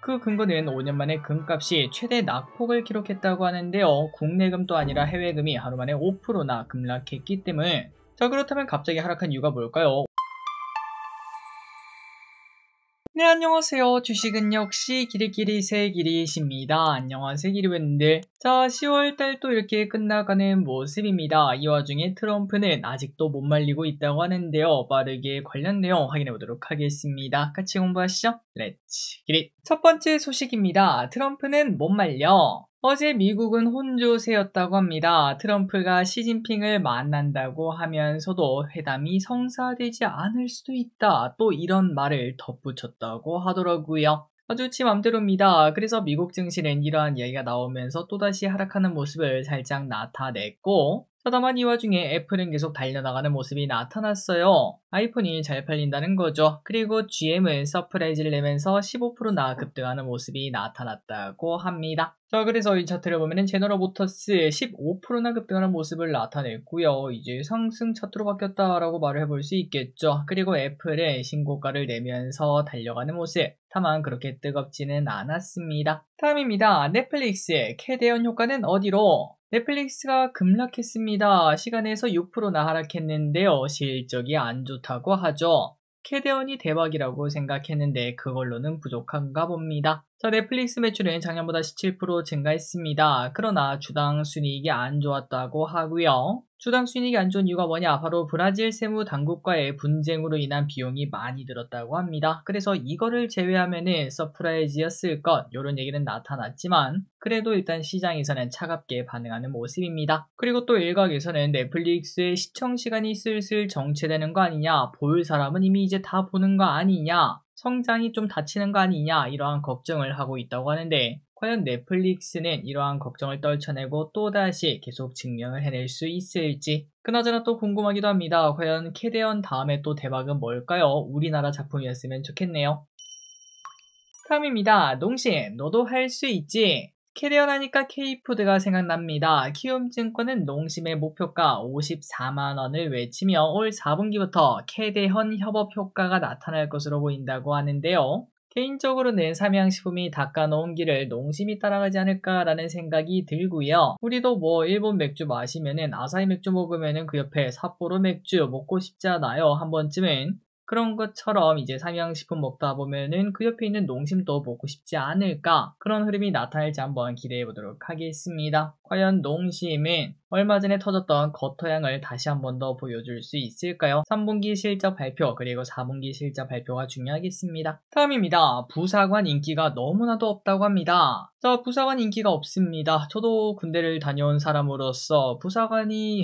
그 근거는 5년 만에 금값이 최대 낙폭을 기록했다고 하는데요. 국내금도 아니라 해외금이 하루 만에 5%나 급락했기 때문에. 자, 그렇다면 갑자기 하락한 이유가 뭘까요? 네, 안녕하세요. 주식은 역시 길이길이 새길이십니다. 안녕하세요, 길이분들. 자, 10월달 또 이렇게 끝나가는 모습입니다. 이 와중에 트럼프는 아직도 못 말리고 있다고 하는데요. 빠르게 관련 내용 확인해 보도록 하겠습니다. 같이 공부하시죠. 렛츠 기릿. 첫 번째 소식입니다. 트럼프는 못 말려. 어제 미국은 혼조세였다고 합니다. 트럼프가 시진핑을 만난다고 하면서도 회담이 성사되지 않을 수도 있다. 또 이런 말을 덧붙였다고 하더라고요. 아주 지 맘대로입니다. 그래서 미국 증시는 이러한 이야기가 나오면서 또다시 하락하는 모습을 살짝 나타냈고, 다만 이 와중에 애플은 계속 달려나가는 모습이 나타났어요. 아이폰이 잘 팔린다는 거죠. 그리고 GM은 서프라이즈를 내면서 15%나 급등하는 모습이 나타났다고 합니다. 자, 그래서 이 차트를 보면은 제너럴 모터스 15%나 급등하는 모습을 나타냈고요. 이제 상승 차트로 바뀌었다라고 말을 해볼 수 있겠죠. 그리고 애플은 신고가를 내면서 달려가는 모습. 다만 그렇게 뜨겁지는 않았습니다. 다음입니다. 넷플릭스 캐대언 효과는 어디로? 넷플릭스가 급락했습니다. 시간에서 6%나 하락했는데요. 실적이 안 좋다고 하죠. 캐대언이 대박이라고 생각했는데 그걸로는 부족한가 봅니다. 자, 넷플릭스 매출은 작년보다 17% 증가했습니다. 그러나 주당 순이익이 안 좋았다고 하고요. 주당 순이익이 안 좋은 이유가 뭐냐? 바로 브라질 세무 당국과의 분쟁으로 인한 비용이 많이 들었다고 합니다. 그래서 이거를 제외하면은 서프라이즈였을 것, 이런 얘기는 나타났지만 그래도 일단 시장에서는 차갑게 반응하는 모습입니다. 그리고 또 일각에서는 넷플릭스의 시청 시간이 슬슬 정체되는 거 아니냐? 볼 사람은 이미 이제 다 보는 거 아니냐? 성장이 좀 닫히는 거 아니냐? 이러한 걱정을 하고 있다고 하는데 과연 넷플릭스는 이러한 걱정을 떨쳐내고 또다시 계속 증명을 해낼 수 있을지. 그나저나 또 궁금하기도 합니다. 과연 캐대언 다음에 또 대박은 뭘까요? 우리나라 작품이었으면 좋겠네요. 다음입니다. 농심, 너도 할 수 있지? 캐리어 하니까 K푸드가 생각납니다. 키움증권은 농심의 목표가 54만원을 외치며 올 4분기부터 캐대헌 협업 효과가 나타날 것으로 보인다고 하는데요. 개인적으로는 삼양식품이 닦아놓은 길을 농심이 따라가지 않을까라는 생각이 들고요. 우리도 뭐 일본 맥주 마시면은 아사히 맥주 먹으면은 그 옆에 삿포로 맥주 먹고 싶지 않아요? 한 번쯤은. 그런 것처럼 이제 삼양식품 먹다 보면은 그 옆에 있는 농심도 먹고 싶지 않을까, 그런 흐름이 나타날지 한번 기대해 보도록 하겠습니다. 과연 농심은 얼마 전에 터졌던 겉터양을 다시 한 번 더 보여줄 수 있을까요? 3분기 실적 발표 그리고 4분기 실적 발표가 중요하겠습니다. 다음입니다. 부사관 인기가 너무나도 없다고 합니다. 자, 부사관 인기가 없습니다. 저도 군대를 다녀온 사람으로서 부사관이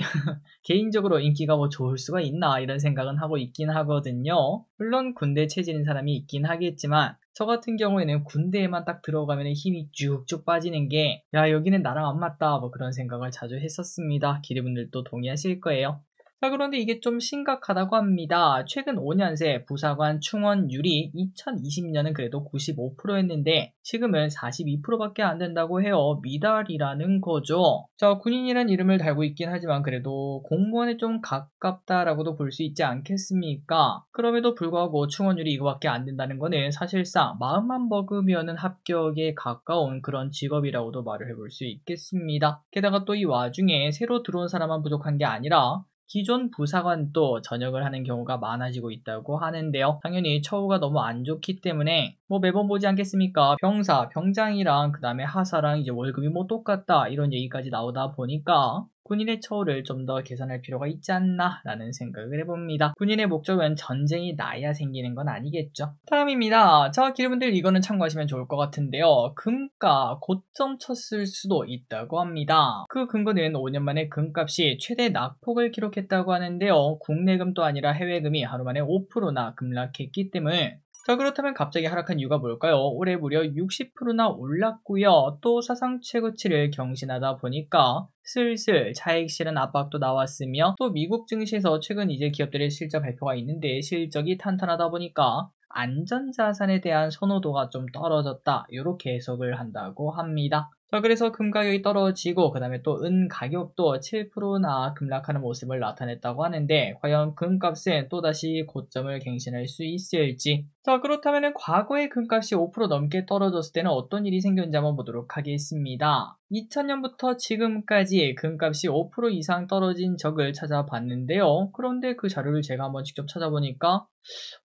개인적으로 인기가 뭐 좋을 수가 있나 이런 생각은 하고 있긴 하거든요. 물론 군대 체질인 사람이 있긴 하겠지만 저 같은 경우에는 군대에만 딱 들어가면 힘이 쭉쭉 빠지는 게 야, 여기는 나랑 안 맞다 뭐 그런 생각을 자주 했었습니다. 기대분들도 동의하실 거예요. 자, 그런데 이게 좀 심각하다고 합니다. 최근 5년 새 부사관 충원율이 2020년은 그래도 95%였는데 지금은 42%밖에 안 된다고 해요. 미달이라는 거죠. 자, 군인이란 이름을 달고 있긴 하지만 그래도 공무원에 좀 가깝다라고도 볼 수 있지 않겠습니까? 그럼에도 불구하고 충원율이 이거밖에 안 된다는 거는 사실상 마음만 먹으면은 합격에 가까운 그런 직업이라고도 말을 해볼 수 있겠습니다. 게다가 또 이 와중에 새로 들어온 사람만 부족한 게 아니라 기존 부사관도 전역을 하는 경우가 많아지고 있다고 하는데요. 당연히 처우가 너무 안 좋기 때문에 뭐 매번 보지 않겠습니까? 병사, 병장이랑 그 다음에 하사랑 이제 월급이 뭐 똑같다 이런 얘기까지 나오다 보니까 군인의 처우를 좀 더 개선할 필요가 있지 않나 라는 생각을 해봅니다. 군인의 목적은 전쟁이 나야 생기는 건 아니겠죠. 다음입니다. 자, 기르분들 이거는 참고하시면 좋을 것 같은데요. 금가 고점 쳤을 수도 있다고 합니다. 그 근거는 5년 만에 금값이 최대 낙폭을 기록했다고 하는데요. 국내금도 아니라 해외금이 하루 만에 5%나 급락했기 때문에. 자, 그렇다면 갑자기 하락한 이유가 뭘까요? 올해 무려 60%나 올랐고요. 또 사상 최고치를 경신하다 보니까 슬슬 차익 실현 압박도 나왔으며 또 미국 증시에서 최근 이제 기업들의 실적 발표가 있는데 실적이 탄탄하다 보니까 안전자산에 대한 선호도가 좀 떨어졌다 이렇게 해석을 한다고 합니다. 자, 그래서 금 가격이 떨어지고 그 다음에 또 은 가격도 7%나 급락하는 모습을 나타냈다고 하는데 과연 금값은 또다시 고점을 갱신할 수 있을지. 자, 그렇다면 과거에 금값이 5% 넘게 떨어졌을 때는 어떤 일이 생겼는지 한번 보도록 하겠습니다. 2000년부터 지금까지 금값이 5% 이상 떨어진 적을 찾아봤는데요. 그런데 그 자료를 제가 한번 직접 찾아보니까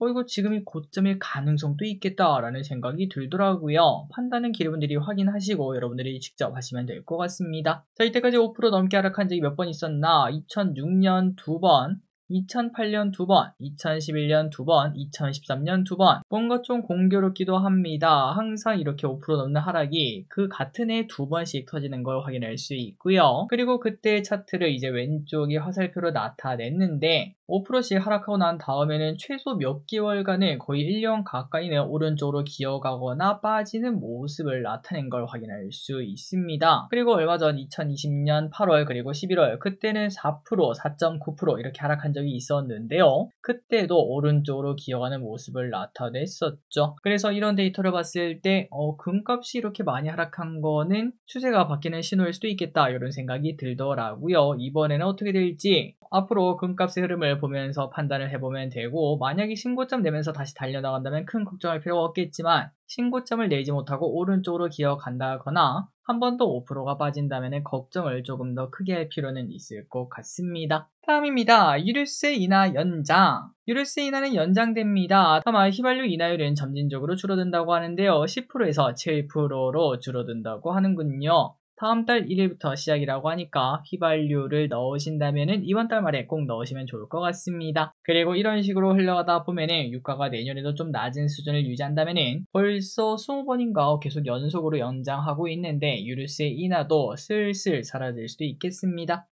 이거 지금이 고점일 가능성도 있겠다라는 생각이 들더라고요. 판단은 기르분들이 확인하시고 여러분들이 직접 하시면 될 것 같습니다. 자, 이때까지 5% 넘게 하락한 적이 몇 번 있었나? 2006년 2번, 2008년 2번, 2011년 2번, 2013년 2번. 뭔가 좀 공교롭기도 합니다. 항상 이렇게 5% 넘는 하락이 그 같은 해에 2번씩 터지는 걸 확인할 수 있고요. 그리고 그때 차트를 이제 왼쪽에 화살표로 나타냈는데 5%씩 하락하고 난 다음에는 최소 몇 개월간은 거의 1년 가까이는 오른쪽으로 기어가거나 빠지는 모습을 나타낸 걸 확인할 수 있습니다. 그리고 얼마 전 2020년 8월 그리고 11월 그때는 4%, 4.9% 이렇게 하락한 적이 있었는데요. 그때도 오른쪽으로 기어가는 모습을 나타냈었죠. 그래서 이런 데이터를 봤을 때 금값이 이렇게 많이 하락한 거는 추세가 바뀌는 신호일 수도 있겠다 이런 생각이 들더라고요. 이번에는 어떻게 될지 앞으로 금값의 흐름을 보면서 판단을 해보면 되고 만약에 신고점 내면서 다시 달려나간다면 큰 걱정할 필요가 없겠지만 신고점을 내지 못하고 오른쪽으로 기어간다거나 한 번 더 5%가 빠진다면 걱정을 조금 더 크게 할 필요는 있을 것 같습니다. 다음입니다. 유류세 인하 연장. 유류세 인하는 연장됩니다. 다만 휘발유 인하율은 점진적으로 줄어든다고 하는데요. 10%에서 7%로 줄어든다고 하는군요. 다음 달 1일부터 시작이라고 하니까 휘발유를 넣으신다면 이번 달 말에 꼭 넣으시면 좋을 것 같습니다. 그리고 이런 식으로 흘러가다 보면은 유가가 내년에도 좀 낮은 수준을 유지한다면은 벌써 20번인가 계속 연속으로 연장하고 있는데 유류세 인하도 슬슬 사라질 수도 있겠습니다.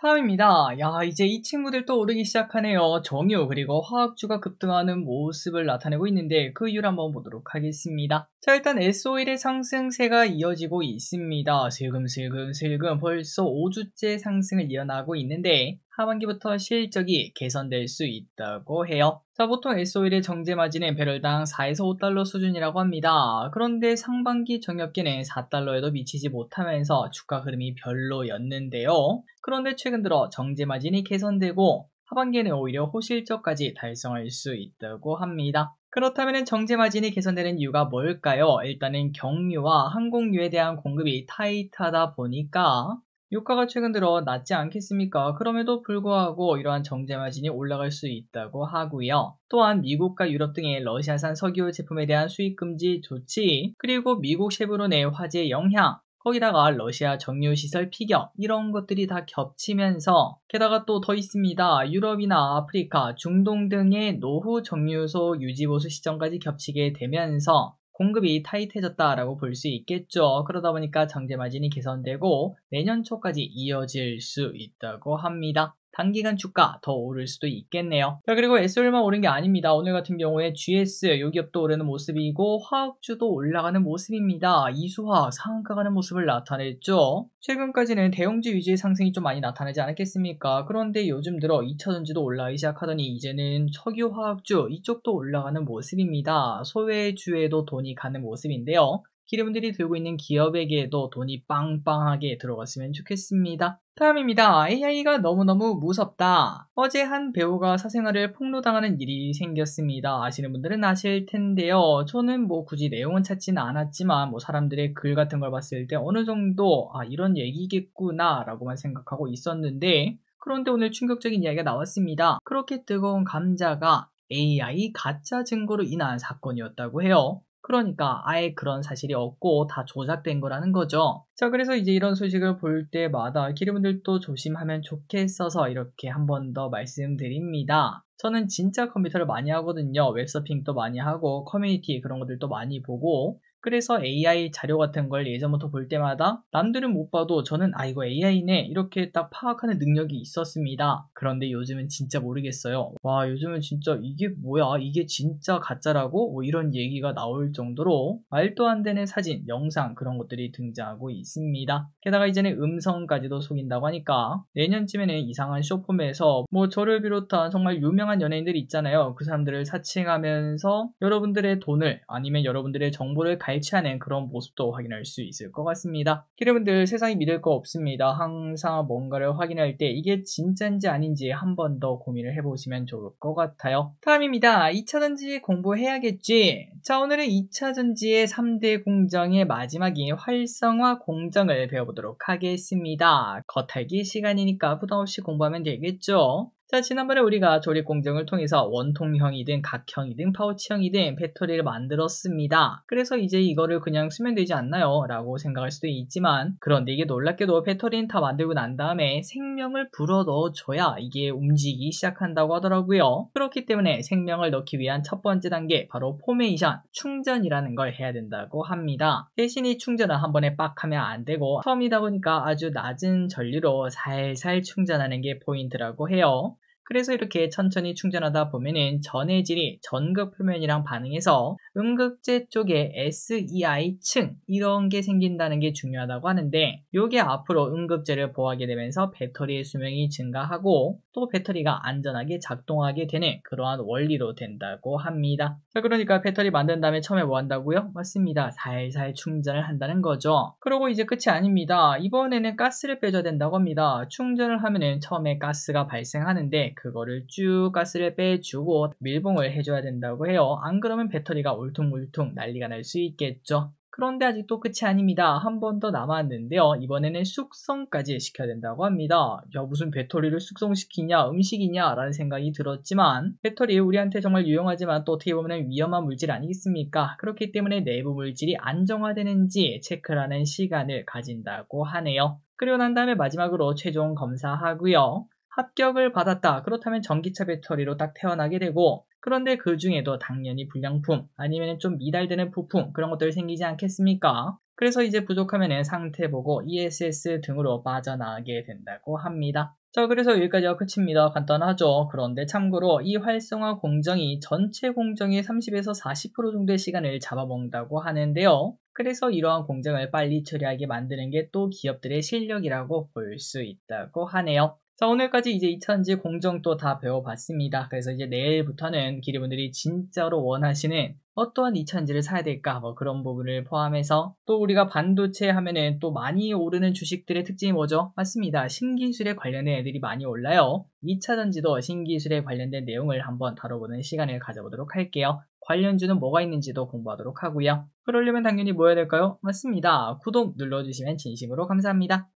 다음입니다. 야, 이제 이 친구들도 오르기 시작하네요. 정유 그리고 화학주가 급등하는 모습을 나타내고 있는데 그 이유를 한번 보도록 하겠습니다. 자, 일단 S오일의 상승세가 이어지고 있습니다. 슬금슬금 벌써 5주째 상승을 이어나가고 있는데 하반기부터 실적이 개선될 수 있다고 해요. 자, 보통 S오일의 정제 마진은 배럴당 4에서 5달러 수준이라고 합니다. 그런데 상반기 정력기는 4달러에도 미치지 못하면서 주가 흐름이 별로였는데요. 그런데 최근 들어 정제 마진이 개선되고 하반기에는 오히려 호실적까지 달성할 수 있다고 합니다. 그렇다면 정제 마진이 개선되는 이유가 뭘까요? 일단은 경유와 항공유에 대한 공급이 타이트하다 보니까 유가가 최근 들어 낮지 않겠습니까? 그럼에도 불구하고 이러한 정제 마진이 올라갈 수 있다고 하고요. 또한 미국과 유럽 등의 러시아산 석유 제품에 대한 수입 금지 조치, 그리고 미국 셰브론의 화재 영향, 거기다가 러시아 정유시설 피격 이런 것들이 다 겹치면서 게다가 또 더 있습니다. 유럽이나 아프리카, 중동 등의 노후 정유소 유지보수 시점까지 겹치게 되면서 공급이 타이트해졌다라고 볼 수 있겠죠. 그러다 보니까 정제 마진이 개선되고 내년 초까지 이어질 수 있다고 합니다. 단기간 주가 더 오를 수도 있겠네요. 자, 그리고 S오일만 오른 게 아닙니다. 오늘 같은 경우에 GS 요 기업도 오르는 모습이고 화학주도 올라가는 모습입니다. 이수화학 상한가 가는 모습을 나타냈죠. 최근까지는 대형주 위주의 상승이 좀 많이 나타나지 않았겠습니까? 그런데 요즘 들어 2차전지도 올라가기 시작하더니 이제는 석유화학주 이쪽도 올라가는 모습입니다. 소외주에도 돈이 가는 모습인데요. 기름들이 들고 있는 기업에게도 돈이 빵빵하게 들어갔으면 좋겠습니다. 다음입니다. AI가 너무너무 무섭다. 어제 한 배우가 사생활을 폭로당하는 일이 생겼습니다. 아시는 분들은 아실 텐데요. 저는 굳이 내용은 찾지는 않았지만 사람들의 글 같은 걸 봤을 때 어느 정도 이런 얘기겠구나 라고만 생각하고 있었는데 그런데 오늘 충격적인 이야기가 나왔습니다. 그렇게 뜨거운 감자가 AI 가짜 증거로 인한 사건이었다고 해요. 그러니까 아예 그런 사실이 없고 다 조작된 거라는 거죠. 자, 그래서 이제 이런 소식을 볼 때마다 기르분들도 조심하면 좋겠어서 이렇게 한 번 더 말씀드립니다. 저는 진짜 컴퓨터를 많이 하거든요. 웹서핑도 많이 하고 커뮤니티 그런 것들도 많이 보고 그래서 AI 자료 같은 걸 예전부터 볼 때마다 남들은 못 봐도 저는 이거 AI네 이렇게 딱 파악하는 능력이 있었습니다. 그런데 요즘은 진짜 모르겠어요. 와, 요즘은 진짜 이게 뭐야? 이게 진짜 가짜라고? 이런 얘기가 나올 정도로 말도 안 되는 사진, 영상 그런 것들이 등장하고 있습니다. 게다가 이제는 음성까지도 속인다고 하니까 내년쯤에는 이상한 쇼폼에서 저를 비롯한 정말 유명한 연예인들 있잖아요. 그 사람들을 사칭하면서 여러분들의 돈을 아니면 여러분들의 정보를 갈취하는 그런 모습도 확인할 수 있을 것 같습니다. 여러분들 세상이 믿을 거 없습니다. 항상 뭔가를 확인할 때 이게 진짜인지 아닌지 한 번 더 고민을 해보시면 좋을 것 같아요. 다음입니다. 2차전지 공부해야겠지. 자, 오늘은 2차전지의 3대 공정의 마지막인 활성화 공정을 배워보도록 하겠습니다. 겉핥기 시간이니까 부담없이 공부하면 되겠죠. 자, 지난번에 우리가 조립 공정을 통해서 원통형이든 각형이든 파우치형이든 배터리를 만들었습니다. 그래서 이제 이거를 그냥 쓰면 되지 않나요? 라고 생각할 수도 있지만, 그런데 이게 놀랍게도 배터리는 다 만들고 난 다음에 생명을 불어 넣어줘야 이게 움직이기 시작한다고 하더라고요. 그렇기 때문에 생명을 넣기 위한 첫 번째 단계, 바로 포메이션, 충전이라는 걸 해야 된다고 합니다. 대신 이 충전은 한 번에 빡 하면 안 되고 처음이다 보니까 아주 낮은 전류로 살살 충전하는 게 포인트라고 해요. 그래서 이렇게 천천히 충전하다 보면은 전해질이 전극 표면이랑 반응해서 음극재 쪽에 SEI층 이런 게 생긴다는 게 중요하다고 하는데, 요게 앞으로 음극재를 보호하게 되면서 배터리의 수명이 증가하고 또 배터리가 안전하게 작동하게 되는 그러한 원리로 된다고 합니다. 자, 그러니까 배터리 만든 다음에 처음에 뭐 한다고요? 맞습니다. 살살 충전을 한다는 거죠. 그리고 이제 끝이 아닙니다. 이번에는 가스를 빼줘야 된다고 합니다. 충전을 하면은 처음에 가스가 발생하는데 그거를 쭉 가스를 빼주고 밀봉을 해줘야 된다고 해요. 안 그러면 배터리가 울퉁불퉁 난리가 날 수 있겠죠. 그런데 아직도 끝이 아닙니다. 한 번 더 남았는데요. 이번에는 숙성까지 시켜야 된다고 합니다. 야, 무슨 배터리를 숙성시키냐, 음식이냐 라는 생각이 들었지만, 배터리 우리한테 정말 유용하지만 또 어떻게 보면 위험한 물질 아니겠습니까? 그렇기 때문에 내부 물질이 안정화되는지 체크하는 시간을 가진다고 하네요. 그리고 난 다음에 마지막으로 최종 검사하고요. 합격을 받았다. 그렇다면 전기차 배터리로 딱 태어나게 되고, 그런데 그 중에도 당연히 불량품 아니면 좀 미달되는 부품 그런 것들이 생기지 않겠습니까? 그래서 이제 부족하면 상태 보고 ESS 등으로 빠져나가게 된다고 합니다. 자, 그래서 여기까지가 끝입니다. 간단하죠? 그런데 참고로 이 활성화 공정이 전체 공정의 30에서 40% 정도의 시간을 잡아먹는다고 하는데요. 그래서 이러한 공정을 빨리 처리하게 만드는 게 또 기업들의 실력이라고 볼 수 있다고 하네요. 자, 오늘까지 이제 2차전지 공정도 다 배워봤습니다. 그래서 이제 내일부터는 기리분들이 진짜로 원하시는 어떠한 2차전지를 사야 될까 뭐 그런 부분을 포함해서, 또 우리가 반도체 하면은 또 많이 오르는 주식들의 특징이 뭐죠? 맞습니다. 신기술에 관련된 애들이 많이 올라요. 2차전지도 신기술에 관련된 내용을 한번 다뤄보는 시간을 가져보도록 할게요. 관련주는 뭐가 있는지도 공부하도록 하고요. 그러려면 당연히 뭐 해야 될까요? 맞습니다. 구독 눌러주시면 진심으로 감사합니다.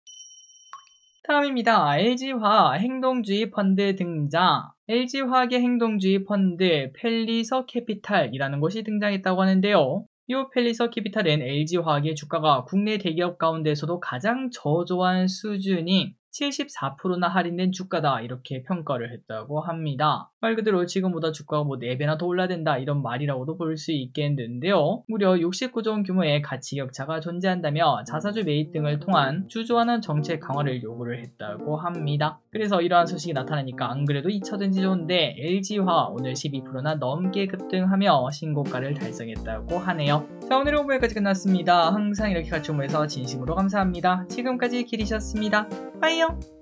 다음입니다. LG화학 행동주의 펀드 등장. LG화학의 행동주의 펀드 펠리서 캐피탈이라는 곳이 등장했다고 하는데요. 이 펠리서 캐피탈은 LG화학의 주가가 국내 대기업 가운데서도 가장 저조한 수준인 74%나 할인된 주가다 이렇게 평가를 했다고 합니다. 말 그대로 지금보다 주가가 뭐 4배나 더 올라야 된다 이런 말이라고도 볼 수 있겠는데요. 무려 69조 원 규모의 가치 격차가 존재한다며 자사주 매입 등을 통한 주주환원 정책 강화를 요구를 했다고 합니다. 그래서 이러한 소식이 나타나니까 안 그래도 2차전지 좋은데 LG화학 오늘 12%나 넘게 급등하며 신고가를 달성했다고 하네요. 자, 오늘의 공부 여기까지 끝났습니다. 항상 이렇게 같이 공부해서 진심으로 감사합니다. 지금까지 길이셨습니다. 빠이요.